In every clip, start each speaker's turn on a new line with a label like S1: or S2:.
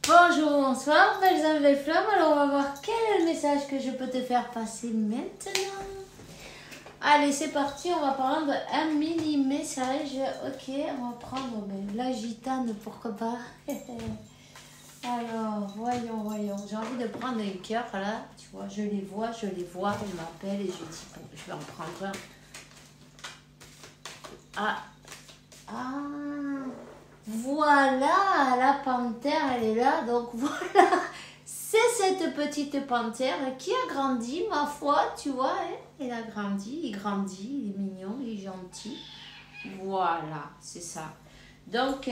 S1: Bonjour, bonsoir, belles âmes, belles flammes. Alors on va voir quel est le message que je peux te faire passer maintenant. Allez, c'est parti, on va prendre un mini message. Ok, on va prendre la gitane, pourquoi pas. Alors, voyons. J'ai envie de prendre un cœur là. Tu vois, je les vois, ils m'appellent et je dis, bon, je vais en prendre un. Voilà, la panthère, elle est là. Donc voilà, c'est cette petite panthère qui a grandi, ma foi, tu vois. Elle a grandi, il est mignon, il est gentil. Voilà, c'est ça. Donc,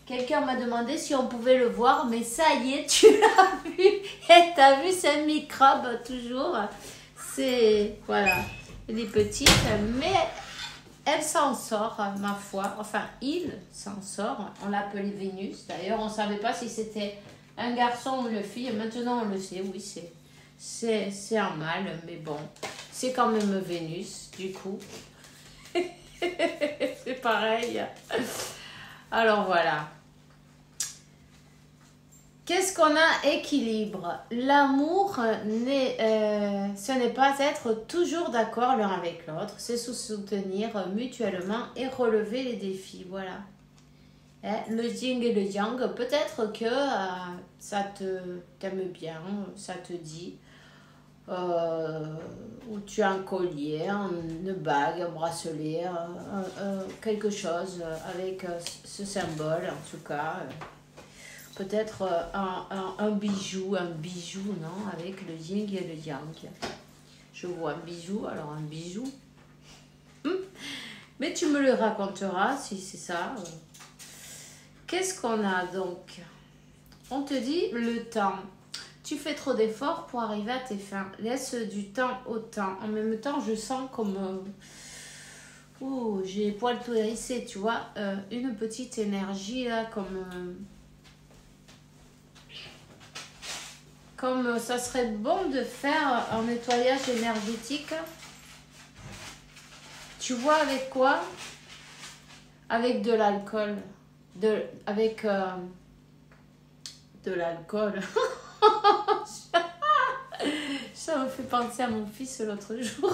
S1: quelqu'un m'a demandé si on pouvait le voir, mais ça y est, tu l'as vu. Et t'as vu, c'est un microbe toujours. C'est, voilà, elle est petite, mais elle s'en sort, ma foi. Enfin, il s'en sort. On l'appelait Vénus. D'ailleurs, on ne savait pas si c'était un garçon ou une fille. Maintenant, on le sait. Oui, c'est un mâle. Mais bon, c'est quand même Vénus, du coup. C'est pareil. Alors, voilà. Qu'est-ce qu'on a? Équilibre. L'amour, ce n'est pas être toujours d'accord l'un avec l'autre, c'est se soutenir mutuellement et relever les défis. Voilà. Le yin et le yang, peut-être que ça t'aime bien, ça te dit, ou tu as un collier, une bague, un bracelet, quelque chose avec ce symbole en tout cas. Peut-être un bijou, non, avec le yin et le yang. Je vois un bijou, alors un bijou. Mais tu me le raconteras si c'est ça. Qu'est-ce qu'on a donc? On te dit le temps. Tu fais trop d'efforts pour arriver à tes fins. Laisse du temps au temps. En même temps, je sens comme... j'ai les poils tout hérissés, tu vois. Une petite énergie là, comme ça serait bon de faire un nettoyage énergétique. Tu vois avec quoi? Avec de l'alcool. Avec de l'alcool. Ça me fait penser à mon fils l'autre jour.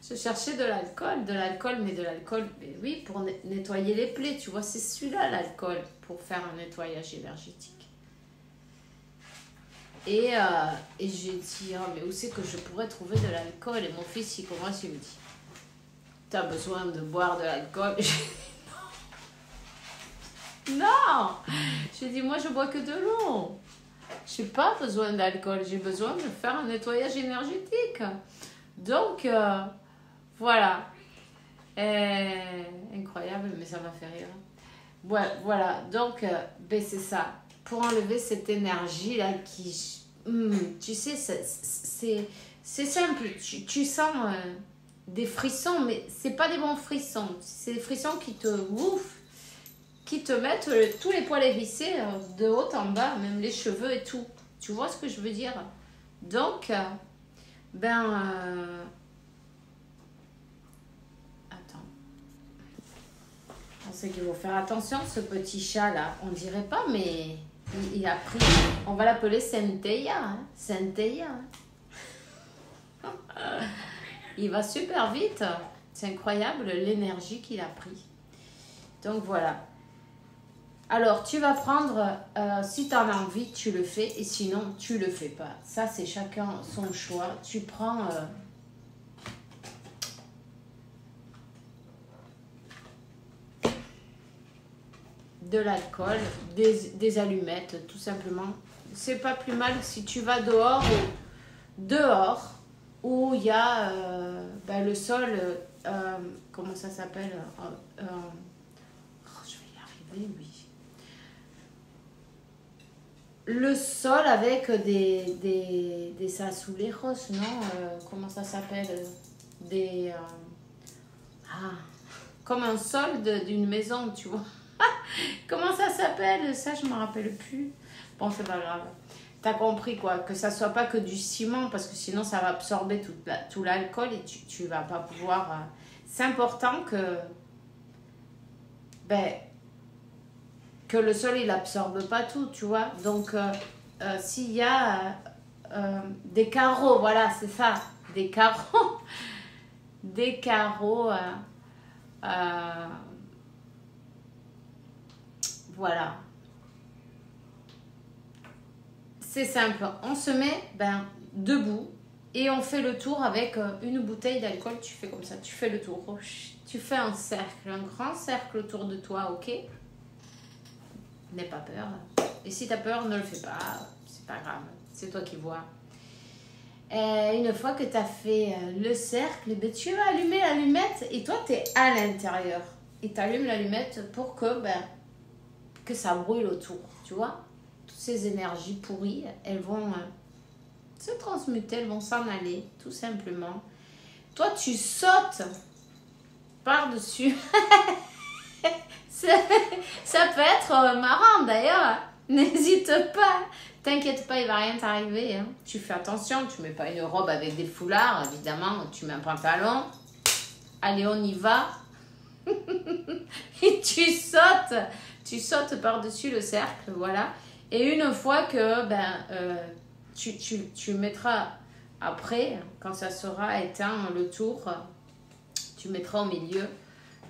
S1: Je cherchais de l'alcool, mais oui, pour nettoyer les plaies. Tu vois, c'est celui-là l'alcool, pour faire un nettoyage énergétique. Et j'ai dit, mais où c'est que je pourrais trouver de l'alcool? Et mon fils, il commence, il me dit, t'as besoin de boire de l'alcool? Non. Je dis, moi, je bois que de l'eau. Je n'ai pas besoin d'alcool, j'ai besoin de faire un nettoyage énergétique. Donc, voilà. Incroyable, mais ça m'a fait rire. Voilà, donc, c'est ça. Pour enlever cette énergie-là qui... tu sais, c'est simple. Tu sens des frissons, mais c'est pas des bons frissons. C'est des frissons qui te ouf, qui te mettent tous les poils hérissés de haut en bas, même les cheveux et tout. Tu vois ce que je veux dire? Donc, attends. On sait qu'il faut faire attention, ce petit chat-là. On dirait pas, mais... Il a pris, on va l'appeler Centeia. Centeia. Il va super vite. C'est incroyable l'énergie qu'il a pris. Donc voilà. Alors tu vas prendre, si tu en as envie, tu le fais. Et sinon, tu le fais pas. Ça, c'est chacun son choix. Tu prends... de l'alcool, des allumettes, tout simplement. C'est pas plus mal si tu vas dehors où il y a le sol, comment ça s'appelle? Je vais y arriver, oui. Le sol avec des azulejos, non? Comment ça s'appelle? Comme un sol d'une maison, tu vois. Comment ça s'appelle? Ça, je ne me rappelle plus. Bon, c'est pas grave. T'as compris quoi? Que ça soit pas que du ciment, parce que sinon ça va absorber tout l'alcool et tu vas pas pouvoir... C'est important que... que le sol, il absorbe pas tout, tu vois. Donc, s'il y a des carreaux, voilà, c'est ça, des carreaux, des carreaux, voilà. C'est simple, on se met debout et on fait le tour avec une bouteille d'alcool. Tu fais comme ça, tu fais le tour. Tu fais un cercle, un grand cercle autour de toi, ok? N'aie pas peur. Et si tu as peur, ne le fais pas. C'est pas grave, c'est toi qui vois. Et une fois que tu as fait le cercle, ben, tu vas allumer l'allumette et toi, tu es à l'intérieur. Et tu allumes l'allumette pour que ça brûle autour, tu vois? Toutes ces énergies pourries, elles vont se transmuter, elles vont s'en aller, tout simplement. Toi, tu sautes par-dessus. Ça peut être marrant d'ailleurs. N'hésite pas. T'inquiète pas, il va rien t'arriver. Hein. Tu fais attention, tu mets pas une robe avec des foulards, évidemment. Tu mets un pantalon. Allez, on y va. Et tu sautes par-dessus le cercle, voilà. Et une fois que tu mettras après, quand ça sera éteint le tour, tu mettras au milieu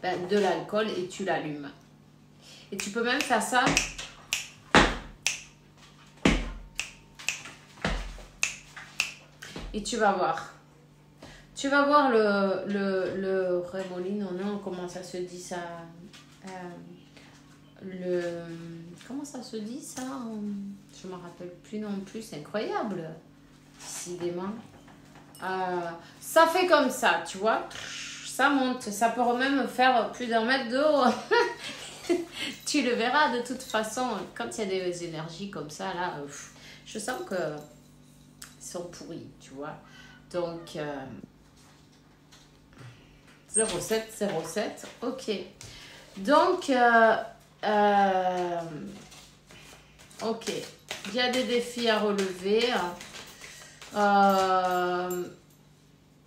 S1: de l'alcool et tu l'allumes. Et tu peux même faire ça et tu vas voir. Tu vas voir le remolino, non, comment ça se dit ça comment ça se dit ça? Je me rappelle plus non plus, c'est incroyable. Décidément. Ça fait comme ça, tu vois. Ça monte, ça peut même faire plus d'1 mètre de haut. Tu le verras de toute façon, quand il y a des énergies comme ça, là, je sens que sont pourris, tu vois. Donc, 0707, ok. Donc, ok. Il y a des défis à relever.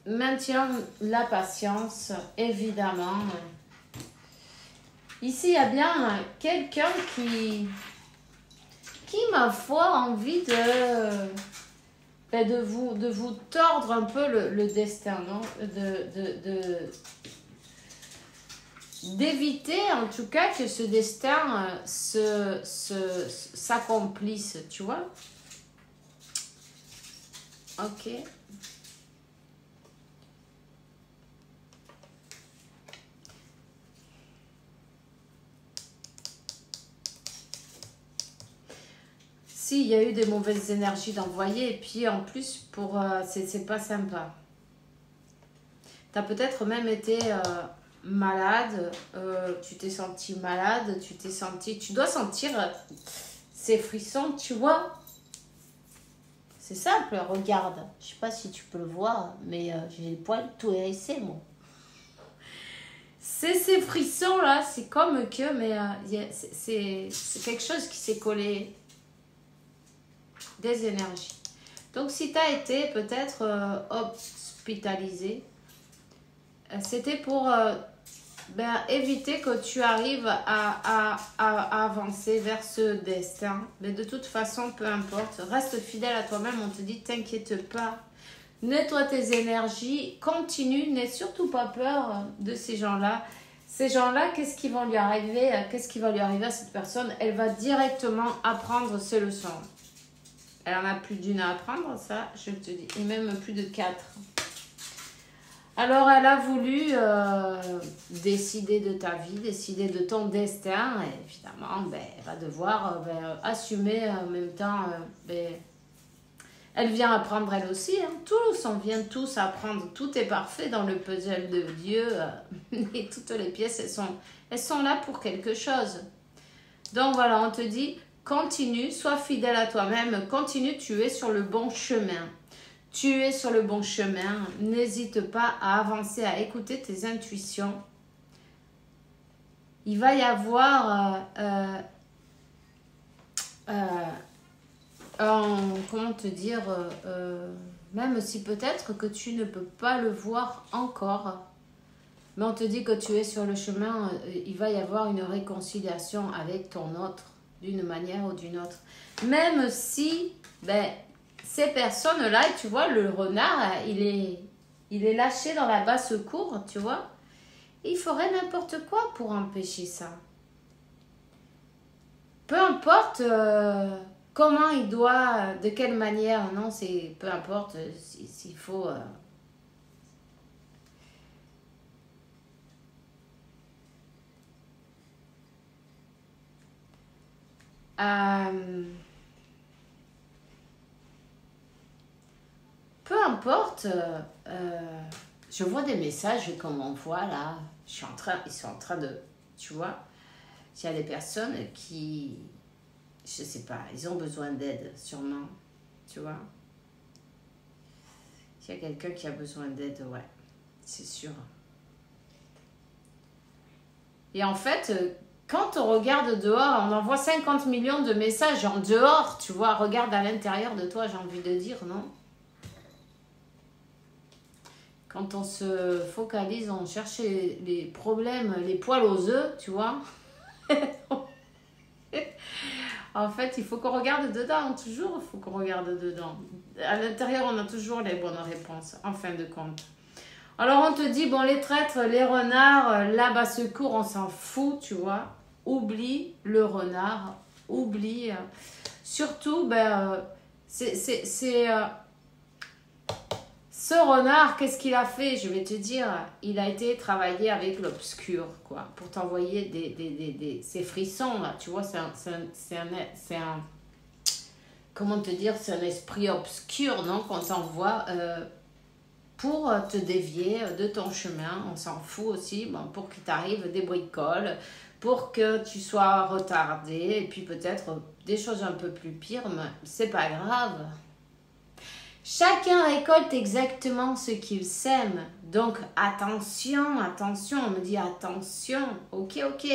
S1: Maintiens la patience, évidemment. Ici, il y a bien quelqu'un qui ma foi, a envie de vous tordre un peu le destin, non? D'éviter, en tout cas, que ce destin s'accomplisse, tu vois? Ok. Si, il y a eu des mauvaises énergies d'envoyer, et puis en plus, c'est pas sympa. Tu as peut-être même été malade, tu t'es senti malade, tu dois sentir ces frissons, tu vois. C'est simple, regarde. Je sais pas si tu peux le voir, mais j'ai les poils tout hérissés, moi. C'est ces frissons-là, c'est comme que, mais c'est quelque chose qui s'est collé. Des énergies. Donc, si tu as été peut-être hospitalisé, c'était pour éviter que tu arrives à avancer vers ce destin. Mais de toute façon, peu importe, reste fidèle à toi-même. On te dit, t'inquiète pas. Nettoie tes énergies, continue, n'aie surtout pas peur de ces gens-là. Ces gens-là, qu'est-ce qui va lui arriver? Qu'est-ce qui va lui arriver à cette personne? Elle va directement apprendre ses leçons. Elle en a plus d'une à apprendre, ça, je te dis. Et même plus de 4. Alors, elle a voulu décider de ta vie, décider de ton destin. Et évidemment, elle va devoir assumer en même temps. Elle vient apprendre elle aussi. Hein. Tous, on vient tous apprendre. Tout est parfait dans le puzzle de Dieu. Et toutes les pièces, elles sont là pour quelque chose. Donc voilà, on te dit... Continue, sois fidèle à toi-même, continue, tu es sur le bon chemin. Tu es sur le bon chemin, n'hésite pas à avancer, à écouter tes intuitions. Il va y avoir comment te dire, même si peut-être que tu ne peux pas le voir encore, Mais on te dit que tu es sur le chemin, il va y avoir une réconciliation avec ton autre, d'une manière ou d'une autre. Même si, ben, ces personnes-là, tu vois, le renard, il est lâché dans la basse-cour, tu vois. Il ferait n'importe quoi pour empêcher ça. Peu importe comment il doit, de quelle manière, non, c'est peu importe s'il faut... peu importe, je vois des messages comme on voit là, ils sont en train de, tu vois, il y a des personnes qui, je sais pas, ils ont besoin d'aide sûrement, tu vois. Il y a quelqu'un qui a besoin d'aide, ouais, c'est sûr. Et en fait, quand on regarde dehors, on envoie 50 millions de messages en dehors, tu vois, regarde à l'intérieur de toi, j'ai envie de dire, non? Quand on se focalise, on cherche les problèmes, les poils aux œufs, tu vois. En fait, il faut qu'on regarde dedans, toujours il faut qu'on regarde dedans. À l'intérieur, on a toujours les bonnes réponses, en fin de compte. Alors, on te dit, bon, les traîtres, les renards, la basse-cour, on s'en fout, tu vois. Oublie le renard, oublie. Surtout, ben, ce renard, qu'est-ce qu'il a fait? Je vais te dire, il a été travailler avec l'obscur, quoi, pour t'envoyer ces frissons, là, tu vois, comment te dire, c'est un esprit obscur, non, qu'on t'envoie pour te dévier de ton chemin, on s'en fout aussi, bon, pour qu'il t'arrive des bricoles, pour que tu sois retardé, et puis peut-être des choses un peu plus pires, mais c'est pas grave. Chacun récolte exactement ce qu'il sème. Donc, attention, attention. On me dit attention. Ok, ok.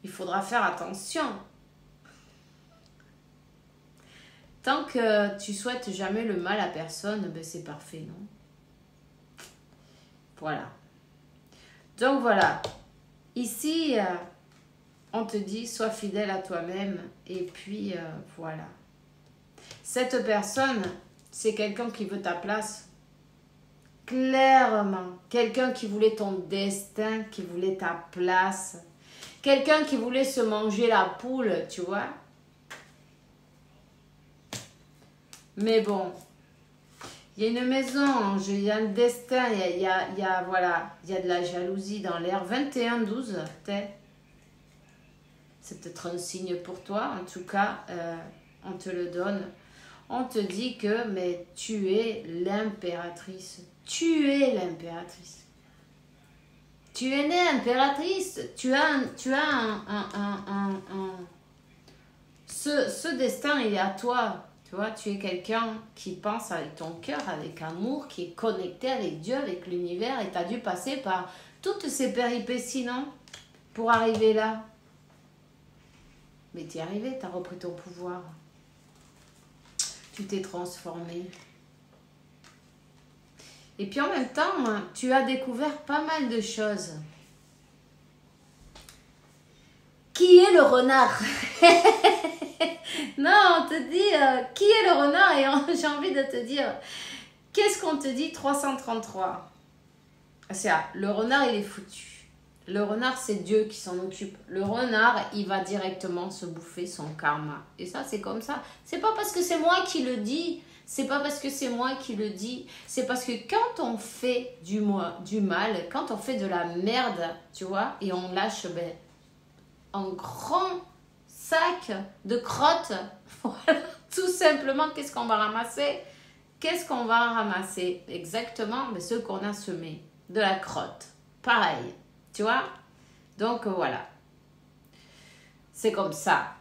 S1: Il faudra faire attention. Tant que tu souhaites jamais le mal à personne, ben c'est parfait, non? Voilà. Donc, voilà. Ici, on te dit, sois fidèle à toi-même. Et puis, voilà. Cette personne... c'est quelqu'un qui veut ta place. Clairement. Quelqu'un qui voulait ton destin, qui voulait ta place. Quelqu'un qui voulait se manger la poule, tu vois. Mais bon, il y a une maison, il y a un destin, voilà, il y a de la jalousie dans l'air. 21-12, c'est peut-être un signe pour toi. En tout cas, on te le donne. On te dit que, mais tu es l'impératrice. Tu es l'impératrice. Tu es née impératrice. Ce destin, il est à toi. Tu vois, tu es quelqu'un qui pense avec ton cœur, avec amour, qui est connecté avec Dieu, avec l'univers. Et tu as dû passer par toutes ces péripéties, non? Pour arriver là. Mais tu es arrivé, tu as repris ton pouvoir. Tu t'es transformé. Et puis en même temps, tu as découvert pas mal de choses. Qui est le renard? Non, on te dit qui est le renard et j'ai envie de te dire, qu'est-ce qu'on te dit 333? C'est le renard, il est foutu. Le renard, c'est Dieu qui s'en occupe. Le renard, il va directement se bouffer son karma. Et ça, c'est comme ça. C'est pas parce que c'est moi qui le dis. C'est pas parce que c'est moi qui le dis. C'est parce que quand on fait du mal, quand on fait de la merde, tu vois, et on lâche un grand sac de crottes, voilà, tout simplement, qu'est-ce qu'on va ramasser? Qu'est-ce qu'on va ramasser? Exactement, mais ce qu'on a semé. De la crotte. Pareil. Tu vois? Donc, voilà. C'est comme ça.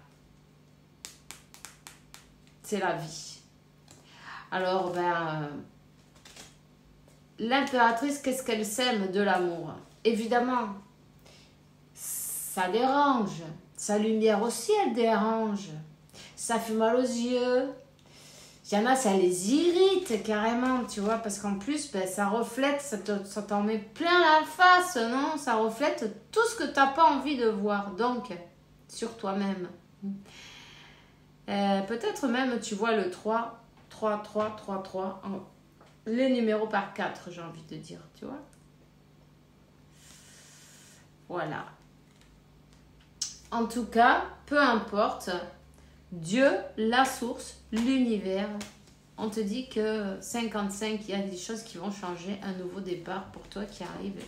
S1: C'est la vie. Alors, l'impératrice, qu'est-ce qu'elle sème? De l'amour. Évidemment, ça dérange. Sa lumière aussi, elle dérange. Ça fait mal aux yeux. Il y en a, ça les irrite carrément, tu vois, parce qu'en plus, ben, ça reflète, ça t'en met plein la face, non? Ça reflète tout ce que tu n'as pas envie de voir, donc, sur toi-même. Peut-être même, tu vois, le 3, 3, 3, 3, 3, les numéros par 4, j'ai envie de dire, tu vois. Voilà. En tout cas, peu importe, Dieu, la source, l'univers, on te dit que 55, il y a des choses qui vont changer, un nouveau départ pour toi qui arrive.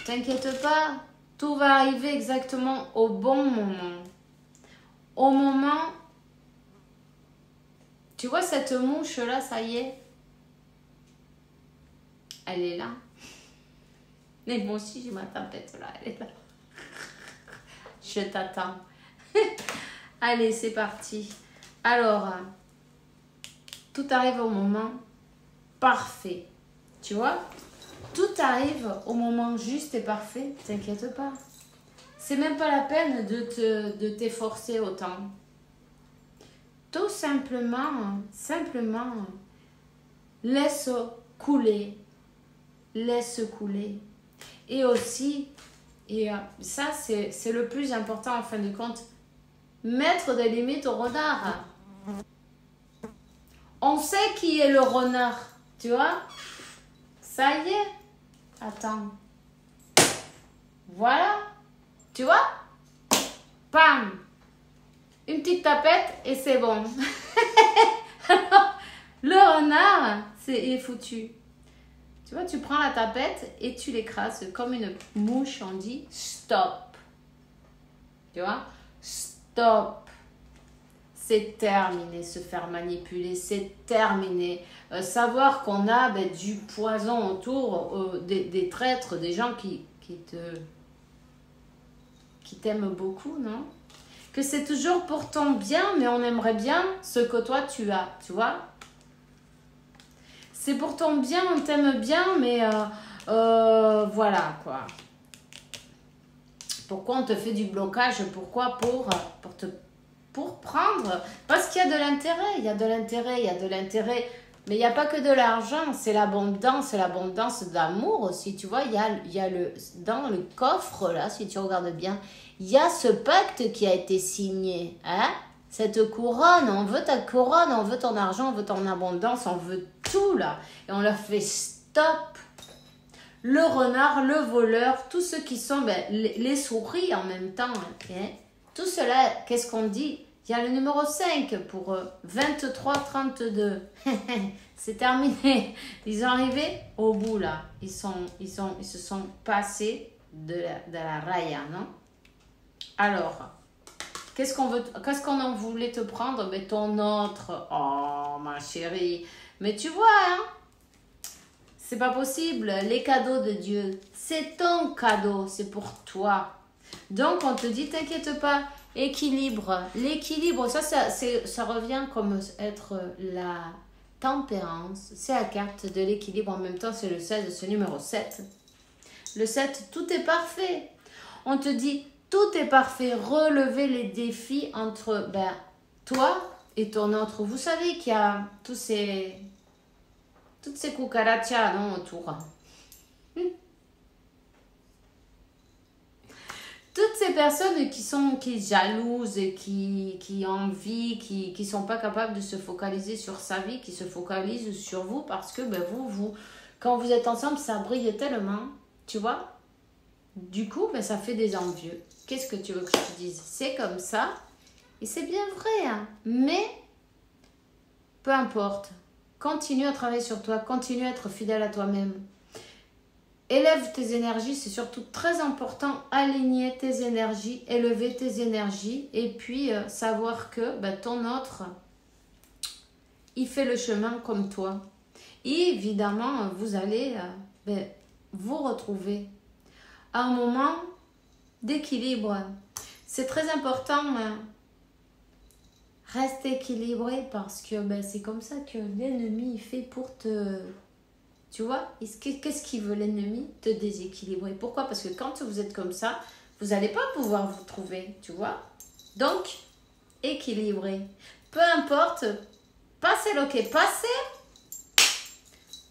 S1: T'inquiète pas, tout va arriver exactement au bon moment. Au moment, tu vois cette mouche là, ça y est, elle est là. Mais moi aussi, j'ai ma tapette là, elle est là. Je t'attends. Allez, c'est parti. Alors, tout arrive au moment parfait. Tu vois? Tout arrive au moment juste et parfait. T'inquiète pas. C'est même pas la peine de t'efforcer autant. Tout simplement, laisse couler. Laisse couler. Et aussi, ça c'est le plus important en fin de compte, mettre des limites au renard. On sait qui est le renard, tu vois? Ça y est. Attends. Voilà. Tu vois? Pam. Une petite tapette et c'est bon. Alors, le renard, il est foutu. Tu vois, tu prends la tapette et tu l'écrases comme une mouche, on dit stop. Tu vois? Stop. C'est terminé, se faire manipuler, c'est terminé. Savoir qu'on a du poison autour, des traîtres, des gens qui t'aiment beaucoup, non? Que c'est toujours pour ton bien, mais on aimerait bien ce que toi tu as, tu vois? C'est pour ton bien, on t'aime bien, mais voilà quoi. Pourquoi on te fait du blocage? Pourquoi? Pour prendre, parce qu'il y a de l'intérêt, il y a de l'intérêt, mais il n'y a pas que de l'argent, c'est l'abondance d'amour aussi, tu vois, il y a dans le coffre là, si tu regardes bien, il y a ce pacte qui a été signé, hein, cette couronne, on veut ta couronne, on veut ton argent, on veut ton abondance, on veut tout là, et on leur fait stop. Le renard, le voleur, tous ceux qui sont les souris en même temps, okay? Tout cela, qu'est-ce qu'on dit? Il y a le numéro 5 pour 23-32. C'est terminé. Ils sont arrivés au bout là. Ils se sont passés de la raya, non? Alors, qu'est-ce qu'on en voulait te prendre? Mais ton autre. Oh, ma chérie. Mais tu vois, hein? C'est pas possible. Les cadeaux de Dieu, c'est ton cadeau. C'est pour toi. Donc, on te dit, t'inquiète pas, équilibre. L'équilibre, ça revient comme être la tempérance. C'est la carte de l'équilibre. En même temps, c'est le 16, ce numéro 7. Le 7, tout est parfait. On te dit, tout est parfait. Relever les défis entre toi et ton autre. Vous savez qu'il y a toutes ces cucarachas, non, autour. Toutes ces personnes qui jalousent, qui envient, qui sont pas capables de se focaliser sur sa vie, qui se focalisent sur vous parce que vous, quand vous êtes ensemble, ça brille tellement, tu vois. Du coup, ça fait des envieux. Qu'est-ce que tu veux que je te dise? C'est comme ça et c'est bien vrai, hein. Mais peu importe. Continue à travailler sur toi, continue à être fidèle à toi-même. Élève tes énergies, c'est surtout très important. Aligner tes énergies, élever tes énergies. Et puis, savoir que ton autre, il fait le chemin comme toi. Et évidemment, vous allez vous retrouver à un moment d'équilibre. C'est très important. Reste équilibré parce que c'est comme ça que l'ennemi fait pour te... Tu vois, qu'est-ce qu'il veut l'ennemi? Te déséquilibrer. Pourquoi? Parce que quand vous êtes comme ça, vous n'allez pas pouvoir vous trouver, tu vois. Donc, équilibré. peu importe, passez l'ok, passez,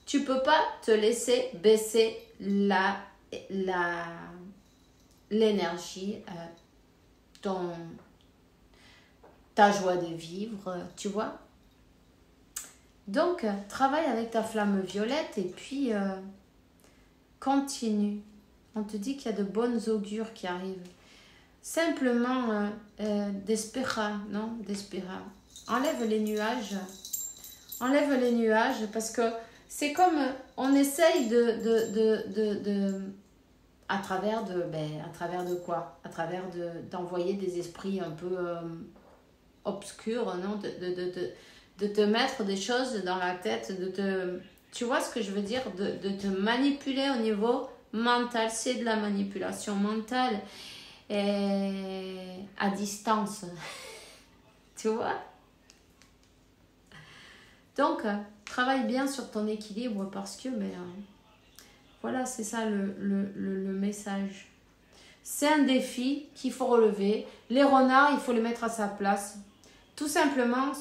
S1: tu peux pas te laisser baisser l'énergie, ta joie de vivre, tu vois. Donc, travaille avec ta flamme violette et puis continue. On te dit qu'il y a de bonnes augures qui arrivent. Simplement, d'espéra, non, d'espéra. Enlève les nuages parce que c'est comme on essaye à travers de quoi? À travers d'envoyer des esprits un peu obscurs, non? De te mettre des choses dans la tête, tu vois ce que je veux dire? De te manipuler au niveau mental. C'est de la manipulation mentale et à distance. Tu vois? Donc, travaille bien sur ton équilibre parce que, voilà, c'est ça le message. C'est un défi qu'il faut relever. Les renards, il faut les mettre à sa place. Tout simplement,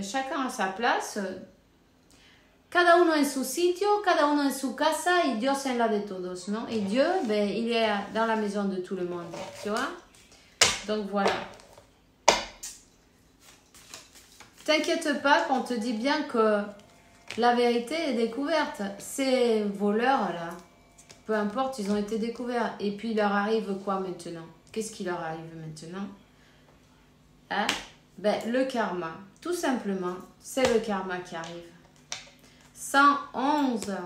S1: chacun à sa place. Cada uno en su sitio, cada uno en su casa y Dios en la de todos, non? Et Dieu, il est dans la maison de tout le monde, tu vois? Donc voilà. T'inquiète pas qu'on te dit bien que la vérité est découverte. Ces voleurs-là, peu importe, ils ont été découverts. Et puis, il leur arrive quoi maintenant? Qu'est-ce qui leur arrive maintenant? Hein? Le karma. Tout simplement, c'est le karma qui arrive. 111.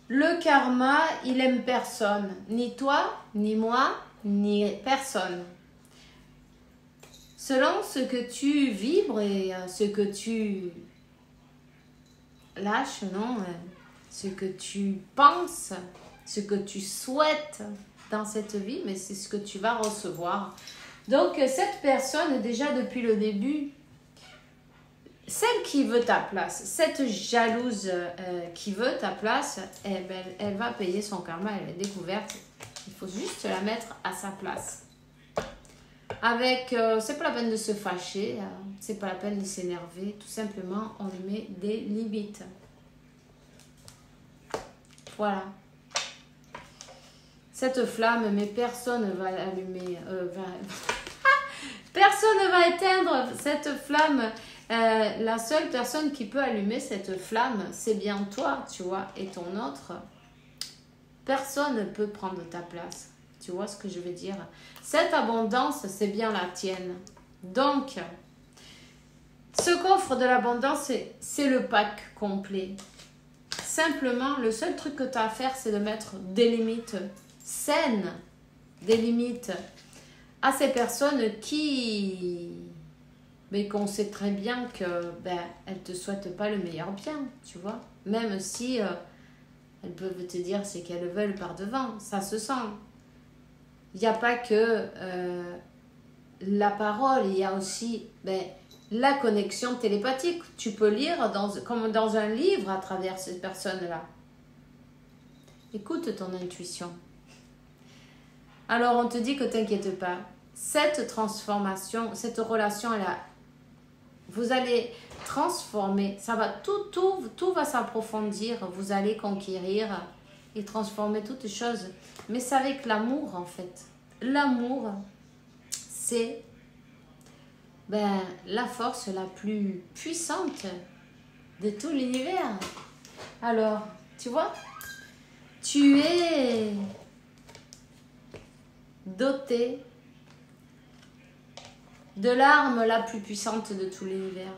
S1: Le karma, il aime personne. Ni toi, ni moi, ni personne. Selon ce que tu vibres et ce que tu lâches, non? Ce que tu penses, ce que tu souhaites dans cette vie, mais c'est ce que tu vas recevoir. Donc, cette personne, déjà depuis le début, celle qui veut ta place, cette jalouse qui veut ta place, elle va payer son karma, elle est découverte. Il faut juste la mettre à sa place. Avec, c'est pas la peine de se fâcher, c'est pas la peine de s'énerver, tout simplement, on lui met des limites. Voilà. Cette flamme, mais personne ne va l'allumer, personne ne va éteindre cette flamme. La seule personne qui peut allumer cette flamme, c'est bien toi, tu vois, et ton autre. Personne ne peut prendre ta place. Tu vois ce que je veux dire? Cette abondance, c'est bien la tienne. Donc, ce coffre de l'abondance, c'est le pack complet. Simplement, le seul truc que tu as à faire, c'est de mettre des limites saines, des limites à ces personnes mais qu'on sait très bien que elles te souhaitent pas le meilleur bien, tu vois. Même si elles peuvent te dire ce qu'elles veulent par devant, ça se sent. Il n'y a pas que la parole, il y a aussi la connexion télépathique. Tu peux lire comme dans un livre à travers ces personnes-là. Écoute ton intuition. Alors on te dit que t'inquiète pas. Cette transformation, cette relation, vous allez transformer. Ça va tout va s'approfondir. Vous allez conquérir et transformer toutes choses. Mais c'est avec l'amour en fait. L'amour, c'est la force la plus puissante de tout l'univers. Alors, tu vois, tu es doté de l'arme la plus puissante de tout l'univers.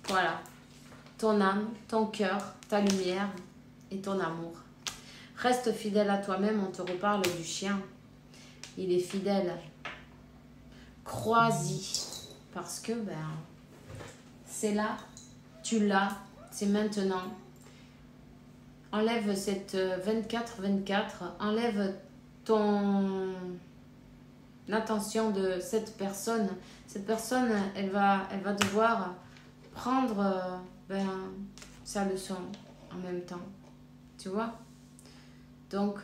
S1: Voilà. Ton âme, ton cœur, ta lumière et ton amour. Reste fidèle à toi-même, on te reparle du chien. Il est fidèle. Crois-y. Parce que c'est là, tu l'as, c'est maintenant. Enlève cette 24-24, enlève ton attention de cette personne. Cette personne, elle va devoir prendre sa leçon en même temps. Tu vois? Donc,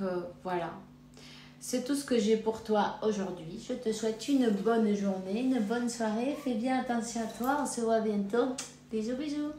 S1: voilà. C'est tout ce que j'ai pour toi aujourd'hui. Je te souhaite une bonne journée, une bonne soirée. Fais bien attention à toi. On se voit bientôt. Bisous, bisous.